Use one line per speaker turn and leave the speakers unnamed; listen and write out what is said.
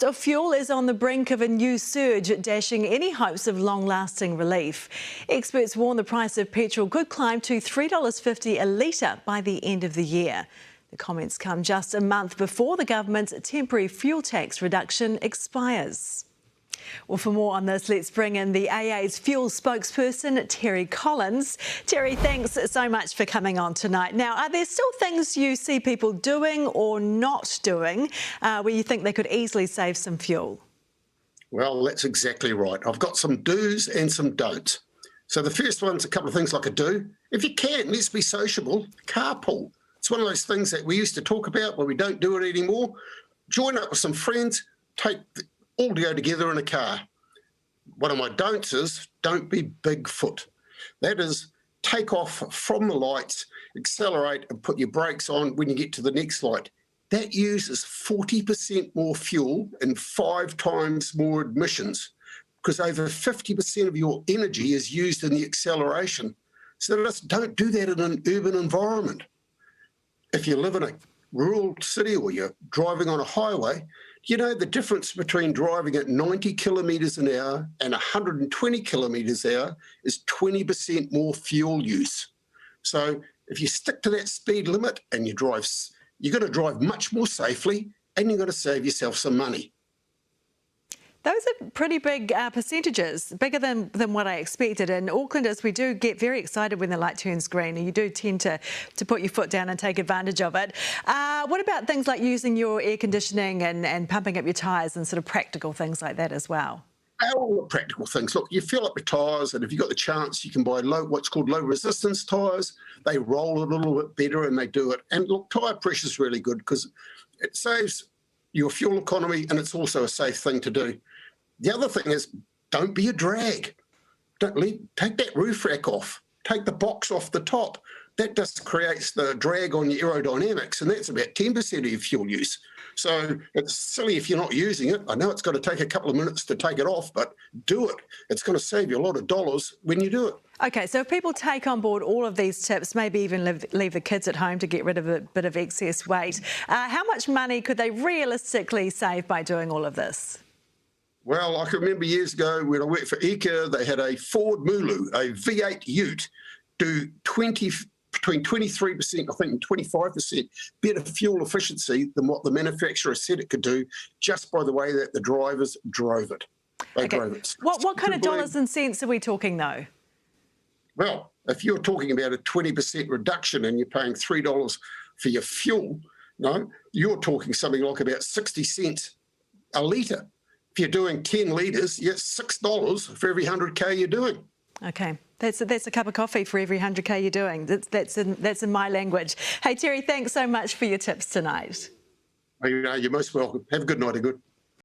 So fuel is on the brink of a new surge, dashing any hopes of long-lasting relief. Experts warn the price of petrol could climb to $3.50 a litre by the end of the year. The comments come just a month before the government's temporary fuel tax reduction expires. Well, for more on this, let's bring in the AA's fuel spokesperson, Terry Collins. Terry, thanks so much for coming on tonight. Now, are there still things you see people doing or not doing where you think they could easily save some fuel?
Well, that's exactly right. I've got some do's and some don'ts. So the first one's a couple of things like a do. If you can, let's be sociable, carpool. It's one of those things that we used to talk about, but we don't do it anymore. Join up with some friends, all to go together in a car. One of my don'ts is don't be Bigfoot. That is, take off from the lights, accelerate and put your brakes on when you get to the next light. That uses 40% more fuel and 5 times more emissions because over 50% of your energy is used in the acceleration. So just don't do that in an urban environment. If you live in a rural city or you're driving on a highway, you know the difference between driving at 90 kilometres an hour and 120 kilometres an hour is 20% more fuel use. So if you stick to that speed limit and you're going to drive much more safely and you're going to save yourself some money.
Those are pretty big percentages, bigger than what I expected. In Aucklanders, we do get very excited when the light turns green, and you do tend to put your foot down and take advantage of it. What about things like using your air conditioning and pumping up your tyres and sort of practical things like that as well?
All the practical things. Look, you fill up your tyres, and if you've got the chance, you can buy what's called low resistance tyres. They roll a little bit better and they do it. And look, tyre pressure is really good because it saves your fuel economy and it's also a safe thing to do. The other thing is don't be a drag. Take that roof rack off. Take the box off the top. That just creates the drag on your aerodynamics, and that's about 10% of your fuel use. So it's silly if you're not using it. I know it's going to take a couple of minutes to take it off, but do it. It's going to save you a lot of dollars when you do it.
OK, so if people take on board all of these tips, maybe even leave the kids at home to get rid of a bit of excess weight, how much money could they realistically save by doing all of this?
Well, I can remember years ago when I worked for Eka, they had a Ford Mulu, a V8 ute, do between 23%, I think, and 25% better fuel efficiency than what the manufacturer said it could do, just by the way that the drivers drove it. They drove it.
What kind of dollars and cents are we talking, though?
Well, if you're talking about a 20% reduction and you're paying $3 for your fuel, you're talking something like about 60 cents a litre. If you're doing 10 litres, it's $6 for every 100K you're doing.
OK, that's a cup of coffee for every 100K you're doing. That's in my language. Hey, Terry, thanks so much for your tips tonight.
You're most welcome. Have a good night, good.